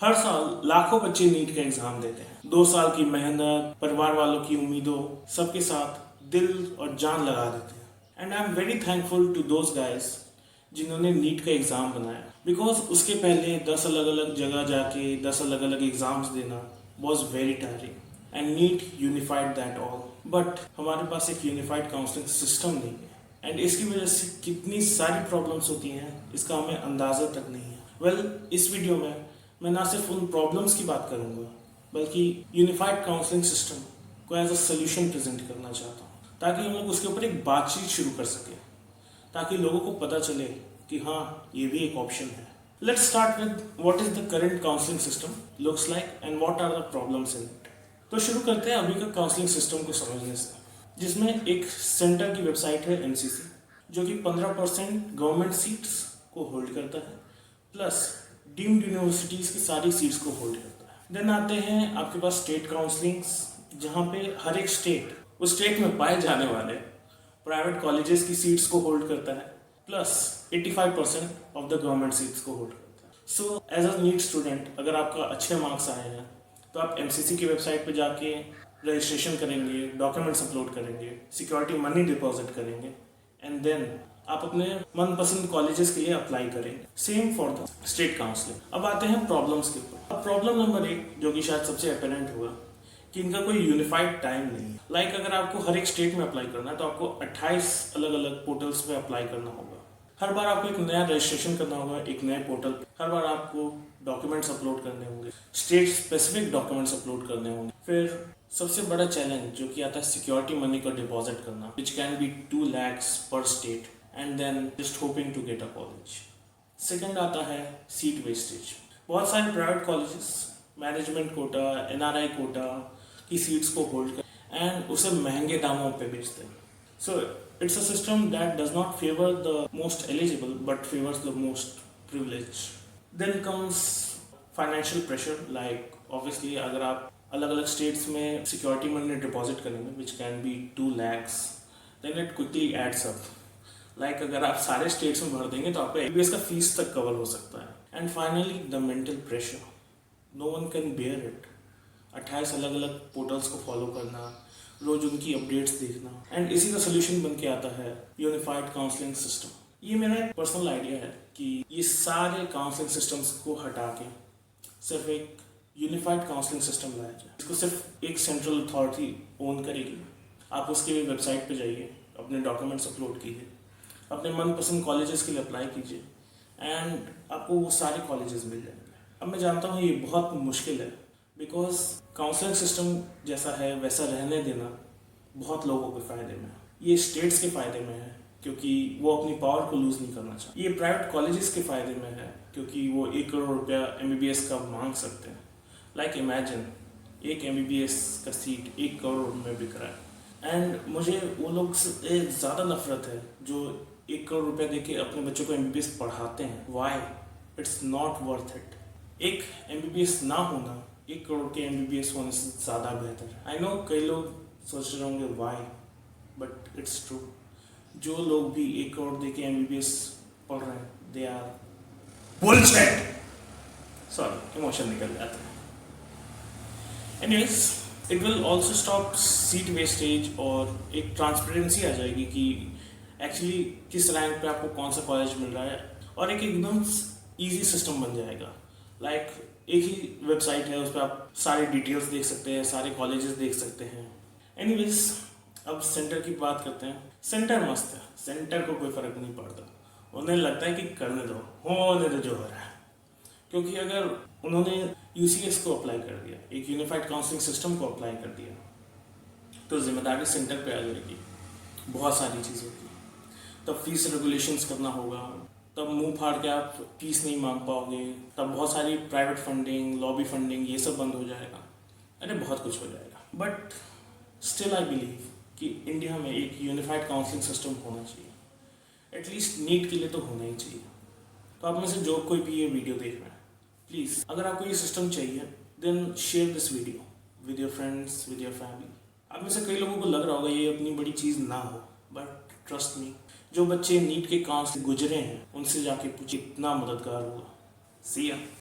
हर साल लाखों बच्चे नीट का एग्जाम देते हैं। 2 साल की मेहनत, परिवार वालों की उम्मीदों, सबके साथ दिल और जान लगा देते हैं। And I am very thankful to those guys जिन्होंने नीट का एग्जाम बनाया, बिकॉज उसके पहले 10 अलग अलग जगह जाके 10 अलग अलग एग्जाम्स देना was very tiring and NEET unified that all. But हमारे पास एक यूनिफाइड काउंसलिंग सिस्टम नहीं है एंड इसकी वजह से कितनी सारी प्रॉब्लम्स होती हैं इसका हमें अंदाजा तक नहीं है। इस वीडियो में मैं ना सिर्फ उन प्रॉब्लम्स की बात करूंगा बल्कि यूनिफाइड काउंसलिंग सिस्टम को एज अ सोल्यूशन प्रेजेंट करना चाहता हूँ, ताकि हम लोग उसके ऊपर एक बातचीत शुरू कर सकें, ताकि लोगों को पता चले कि हाँ, ये भी एक ऑप्शन है। Let's start with what is the current counselling system looks like and what are the problems in it. तो शुरू करते हैं अभी का काउंसलिंग सिस्टम को समझने से, जिसमें एक सेंटर की वेबसाइट है एमसीसी, जो कि 15% गवर्नमेंट सीट्स को होल्ड करता है, प्लस डीम्ड यूनिवर्सिटीज की सारी सीट्स को होल्ड करता है। देन आते हैं आपके पास स्टेट काउंसलिंग्स, जहाँ पे हर एक स्टेट उस स्टेट में पाए जाने वाले प्राइवेट कॉलेजेस की सीट्स को होल्ड करता है, plus 85% of the government seats को होल्ड करता है। So as a NEET student, अगर आपका अच्छे मार्क्स आए हैं तो आप एमसीसी की वेबसाइट पे जाके रजिस्ट्रेशन करेंगे, डॉक्यूमेंट्स अपलोड करेंगे, सिक्योरिटी मनी डिपॉजिट करेंगे एंड देन आप अपने मनपसंद कॉलेजेस के लिए अप्लाई करेंगे। Same for the state counselling. अब आते हैं प्रॉब्लम्स के ऊपर। अब प्रॉब्लम नंबर 1, जो कि शायद सबसे अपेरेंट होगा, कि इनका कोई यूनिफाइड टाइम नहीं है। लाइक अगर आपको हर एक स्टेट में अप्लाई करना है तो आपको 28 अलग अलग पोर्टल्स पे अप्लाई करना होगा। हर बार आपको एक नया रजिस्ट्रेशन करना होगा, एक नए पोर्टल। हर बार आपको डॉक्यूमेंट्स अपलोड करने होंगे, स्टेट स्पेसिफिक डॉक्यूमेंट्स अपलोड करने होंगे। फिर सबसे बड़ा चैलेंज जो कि आता है सिक्योरिटी मनी का डिपॉजिट करना, which can be 2 lakhs per state and then just hoping to get a college. Second आता है सीट वेस्टेज। बहुत सारे private colleges management quota, NRI quota की सीट्स को होल्ड कर एंड उसे महंगे दामों पे बेचते हैं। So it's a system that does not favour the most eligible but favours the most privileged. Then comes financial pressure, like obviously अगर आप अलग अलग स्टेट्स में सिक्योरिटी मनी डिपॉजिट करेंगे which can be 2 lakhs, then it quickly adds up. Like अगर आप सारे states में भर देंगे तो आपका एमबीबीएस का फीस तक कवर हो सकता है। And finally the mental pressure, no one can bear it. 28 अलग अलग पोर्टल्स को फॉलो करना, रोज उनकी अपडेट्स देखना, एंड इसी का सोल्यूशन बन के आता है यूनिफाइड काउंसलिंग सिस्टम। ये मेरा एक पर्सनल आइडिया है कि ये सारे काउंसलिंग सिस्टम्स को हटा के सिर्फ एक यूनिफाइड काउंसलिंग सिस्टम लाया जाए। इसको सिर्फ एक सेंट्रल अथॉरिटी ओन करेगी। आप उसके वेबसाइट पे जाइए, अपने डॉक्यूमेंट्स अपलोड कीजिए, अपने मनपसंद कॉलेजेस के लिए अप्लाई कीजिए एंड आपको वो सारे कॉलेजेस मिल जाएंगे। अब मैं जानता हूँ ये बहुत मुश्किल है, बिकॉज काउंसलिंग सिस्टम जैसा है वैसा रहने देना बहुत लोगों के फ़ायदे में है। ये स्टेट्स के फ़ायदे में है क्योंकि वो अपनी पावर को लूज़ नहीं करना चाहते। ये प्राइवेट कॉलेजेस के फ़ायदे में है क्योंकि वो 1 करोड़ रुपया एमबीबीएस का मांग सकते हैं। लाइक इमेजिन, एक एमबीबीएस का सीट 1 करोड़ में बिक रहा है एंड मुझे वो लोग से ज़्यादा नफरत है जो 1 करोड़ रुपया देके अपने बच्चों को एमबीबीएस पढ़ाते हैं। Why? It's not worth it. एक एमबीबीएस ना होना 1 करोड़ के एमबीबीएस होने से ज़्यादा बेहतर है। आई नो कई लोग सोच रहे होंगे वाई, बट इट्स ट्रू। जो लोग भी 1 करोड़ देके एमबीबीएस पढ़ रहे हैं, they are bullshit. Sorry, emotion निकल जाता है। Anyways, it will also stop seat wastage और एक ट्रांसपेरेंसी आ जाएगी कि एक्चुअली किस रैंक पे आपको कौन सा कॉलेज मिल रहा है, और एक एकदम ईजी सिस्टम बन जाएगा। लाइक एक ही वेबसाइट है, उस पर आप सारे डिटेल्स देख सकते हैं, सारे कॉलेजेस देख सकते हैं। एनीवेज, अब सेंटर की बात करते हैं। सेंटर मस्त है, सेंटर को कोई फर्क नहीं पड़ता। उन्हें लगता है कि करने दो, होने दो जो हो रहा है, क्योंकि अगर उन्होंने यूसीएस को अप्लाई कर दिया, एक यूनिफाइड काउंसलिंग सिस्टम को अप्लाई कर दिया, तो जिम्मेदारी सेंटर पे आ जाएगी बहुत सारी चीज़ों की। तब फीस रेगुलेशंस करना होगा, तब मुंह फाड़ के आप फीस नहीं मांग पाओगे, तब बहुत सारी प्राइवेट फंडिंग, लॉबी फंडिंग, ये सब बंद हो जाएगा। अरे बहुत कुछ हो जाएगा। बट स्टिल आई बिलीव कि इंडिया में एक यूनिफाइड काउंसलिंग सिस्टम होना चाहिए। एटलीस्ट नीट के लिए तो होना ही चाहिए। तो आप में से जो कोई भी ये वीडियो देख रहे हैं, प्लीज़ अगर आपको ये सिस्टम चाहिए, then share this video with your friends, with your family. आप में से कई लोगों को लग रहा होगा ये अपनी बड़ी चीज़ ना हो, बट ट्रस्ट मी, जो बच्चे नीट के काम से गुजरे हैं उनसे जाके पूछिए, इतना मददगार होगा। सी या।